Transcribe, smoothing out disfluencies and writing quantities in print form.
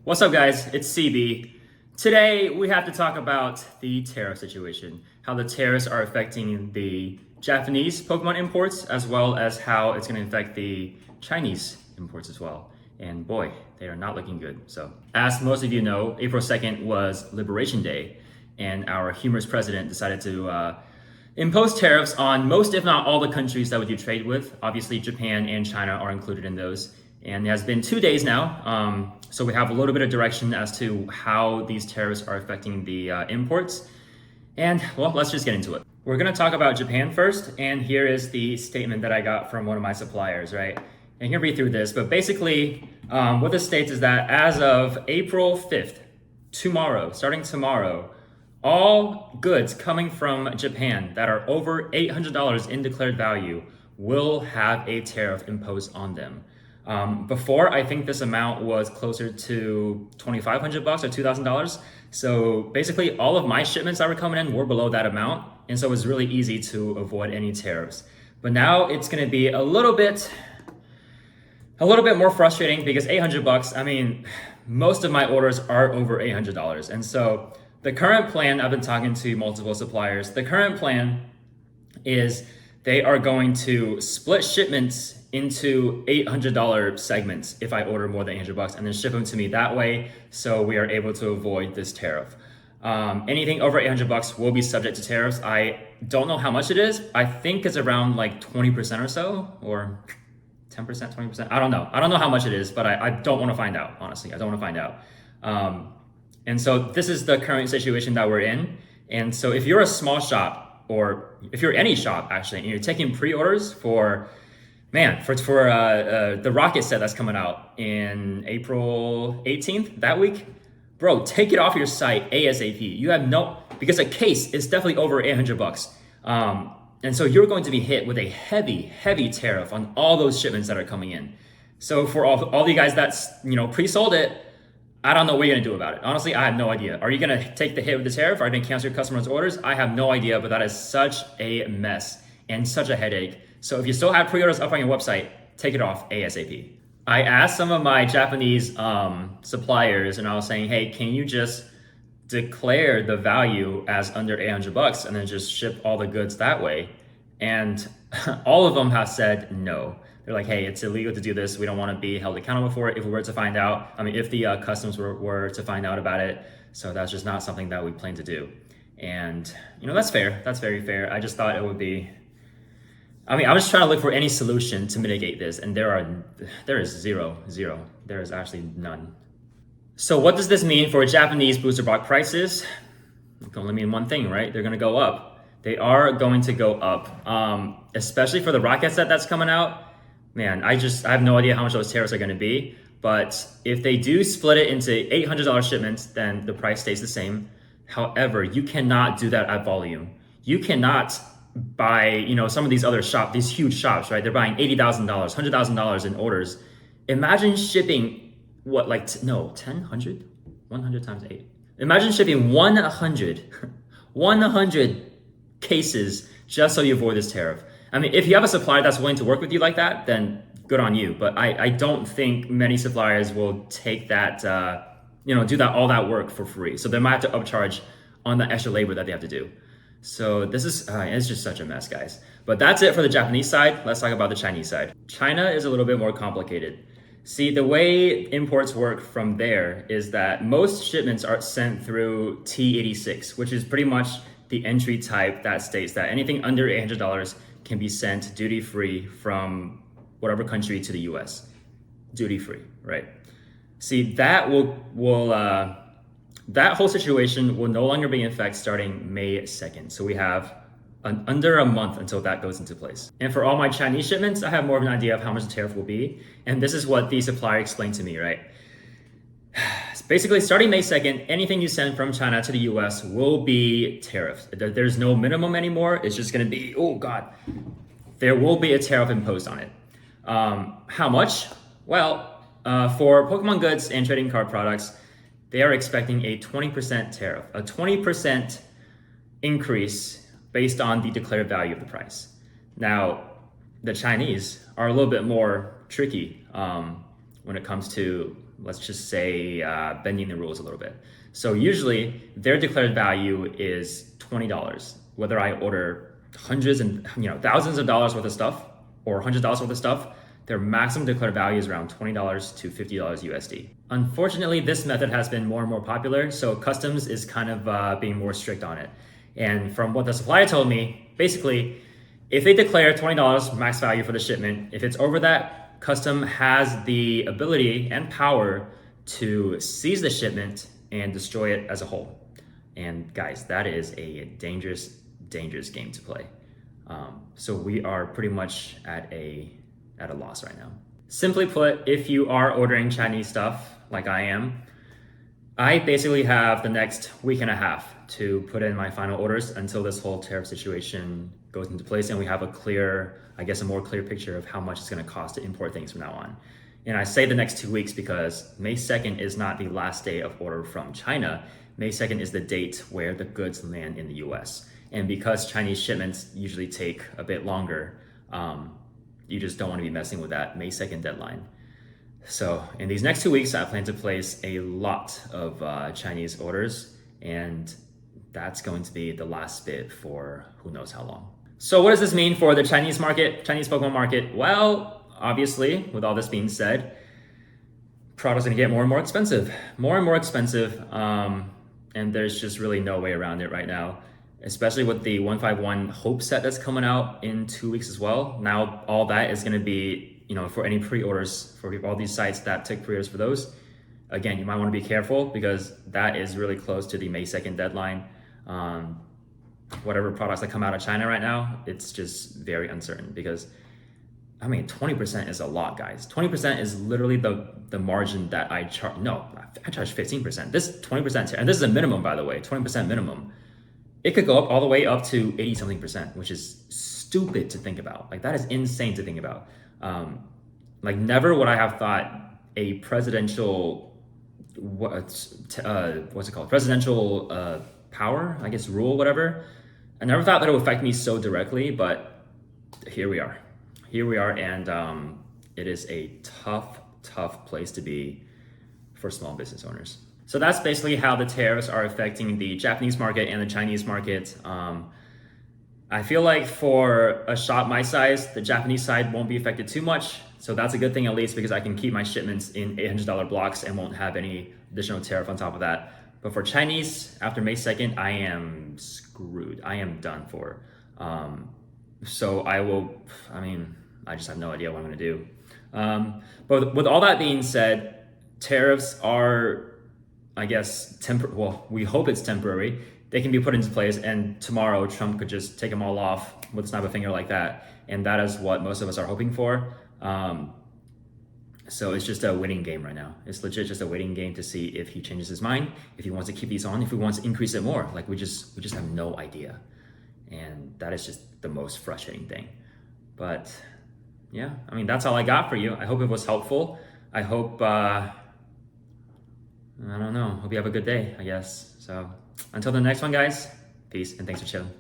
What's up, guys? It's CB. Today, we have to talk about the tariff situation, how the tariffs are affecting the Japanese Pokemon imports, as well as how it's going to affect the Chinese imports as well. And boy, they are not looking good. So, as most of you know, April 2nd was Liberation Day, and our humorous president decided to impose tariffs on most, if not all, the countries that we do trade with. Obviously, Japan and China are included in those. And it has been 2 days now, so we have a little bit of direction as to how these tariffs are affecting the imports. And well, let's just get into it. We're gonna talk about Japan first, and here is the statement that I got from one of my suppliers, right? And you can read through this, but basically what this states is that as of April 5th, starting tomorrow, all goods coming from Japan that are over $800 in declared value will have a tariff imposed on them. Before, I think this amount was closer to $2,500 or $2,000. So basically all of my shipments that were coming in were below that amount. And so it was really easy to avoid any tariffs. But now it's going to be a little bit more frustrating because $800, I mean, most of my orders are over $800. And so the current plan, I've been talking to multiple suppliers, the current plan is they are going to split shipments into $800 segments if I order more than $800 and then ship them to me that way, so we are able to avoid this tariff. Anything over $800 will be subject to tariffs. I don't know how much it is. I think it's around like 20% or so, or 10%, 20%. I don't know how much it is, but I don't want to find out, honestly. I don't want to find out. And so this is the current situation that we're in. And so if you're a small shop, or if you're any shop actually, and you're taking pre-orders for the rocket set that's coming out in April 18th, that week, bro, take it off your site ASAP. You have because a case is definitely over $800. And so you're going to be hit with a heavy tariff on all those shipments that are coming in. So for all the guys that's, pre-sold it, I don't know what you're gonna do about it. Honestly, I have no idea. Are you gonna take the hit with the tariff? Are you gonna cancel your customers' orders? I have no idea, but that is such a mess and such a headache. So if you still have pre-orders up on your website, take it off ASAP. I asked some of my Japanese suppliers, and I was saying, hey, can you just declare the value as under $800 and then just ship all the goods that way? And all of them have said no. They're like, hey, it's illegal to do this. We don't want to be held accountable for it if we were to find out. If the customs were to find out about it. So that's just not something that we plan to do. And, that's fair. That's very fair. I just thought it would be, I was trying to look for any solution to mitigate this, and there is zero. There is actually none. So what does this mean for Japanese booster box prices? It can only mean one thing, right? They're going to go up. They are going to go up, especially for the rocket set that's coming out. Man, I have no idea how much those tariffs are going to be. But if they do split it into $800 shipments, then the price stays the same. However, you cannot do that at volume. You cannot buy, some of these other these huge shops, right? They're buying $80,000, $100,000 in orders. Imagine shipping 10, 100? 100 times 8. Imagine shipping 100 cases just so you avoid this tariff. If you have a supplier that's willing to work with you like that, then good on you. But I don't think many suppliers will take that, do all that work for free. So they might have to upcharge on the extra labor that they have to do. So this is, it's just such a mess, guys. But that's it for the Japanese side. Let's talk about the Chinese side. China is a little bit more complicated. See, the way imports work from there is that most shipments are sent through T86, which is pretty much the entry type that states that anything under $800 can be sent duty-free from whatever country to the US. Duty-free, right? See, that that whole situation will no longer be in effect starting May 2nd. So we have under a month until that goes into place. And for all my Chinese shipments, I have more of an idea of how much the tariff will be. And this is what the supplier explained to me, right? Basically, starting May 2nd, anything you send from China to the US will be tariffed. There's no minimum anymore. It's just gonna be, there will be a tariff imposed on it. How much? Well, for Pokemon goods and trading card products, they are expecting a 20% tariff, a 20% increase based on the declared value of the price. Now, the Chinese are a little bit more tricky when it comes to let's just say bending the rules a little bit. So usually their declared value is $20. Whether I order hundreds and thousands of dollars worth of stuff or $100 worth of stuff, their maximum declared value is around $20 to $50 USD. Unfortunately, this method has been more and more popular, so customs is kind of being more strict on it. And from what the supplier told me, basically, if they declare $20 max value for the shipment, if it's over that, custom has the ability and power to seize the shipment and destroy it as a whole. And guys, that is a dangerous game to play. So we are pretty much at a loss right now. Simply put, if you are ordering Chinese stuff like I am, I basically have the next week and a half to put in my final orders until this whole tariff situation goes into place and we have a more clear picture of how much it's going to cost to import things from now on. And I say the next 2 weeks because May 2nd is not the last day of order from China. May 2nd is the date where the goods land in the US. And because Chinese shipments usually take a bit longer, you just don't want to be messing with that May 2nd deadline. So in these next 2 weeks, I plan to place a lot of Chinese orders, and that's going to be the last bid for who knows how long. So what does this mean for the Chinese market, Chinese Pokemon market? Well, obviously, with all this being said, products are gonna get more and more expensive, and there's just really no way around it right now, especially with the 151 Hope set that's coming out in 2 weeks as well. Now, all that is gonna be, for any pre-orders, for all these sites that took pre-orders for those, again, you might wanna be careful because that is really close to the May 2nd deadline. Whatever products that come out of China right now, it's just very uncertain because 20% is a lot, guys. 20% is literally the margin that I charge. No, I charge 15%. This 20%, and this is a minimum, by the way, 20% minimum. It could go up all the way up to 80 something percent, which is stupid to think about. Like that is insane to think about. Never would I have thought a presidential, presidential power, I guess rule, whatever. I never thought that it would affect me so directly, but here we are. And it is a tough place to be for small business owners. So that's basically how the tariffs are affecting the Japanese market and the Chinese market. I feel like for a shop my size, the Japanese side won't be affected too much. So that's a good thing at least because I can keep my shipments in $800 blocks and won't have any additional tariff on top of that. But for Chinese, after May 2nd, I am screwed. I am done for. So I just have no idea what I'm gonna do. But with all that being said, tariffs are, I guess, we hope it's temporary. They can be put into place and tomorrow Trump could just take them all off with a snap of a finger like that. And that is what most of us are hoping for. So it's just a waiting game right now. It's legit just a waiting game to see if he changes his mind, if he wants to keep these on, if he wants to increase it more. Like we just have no idea. And that is just the most frustrating thing. But yeah, that's all I got for you. I hope it was helpful. I hope, I don't know, hope you have a good day, I guess. So until the next one, guys, peace and thanks for chilling.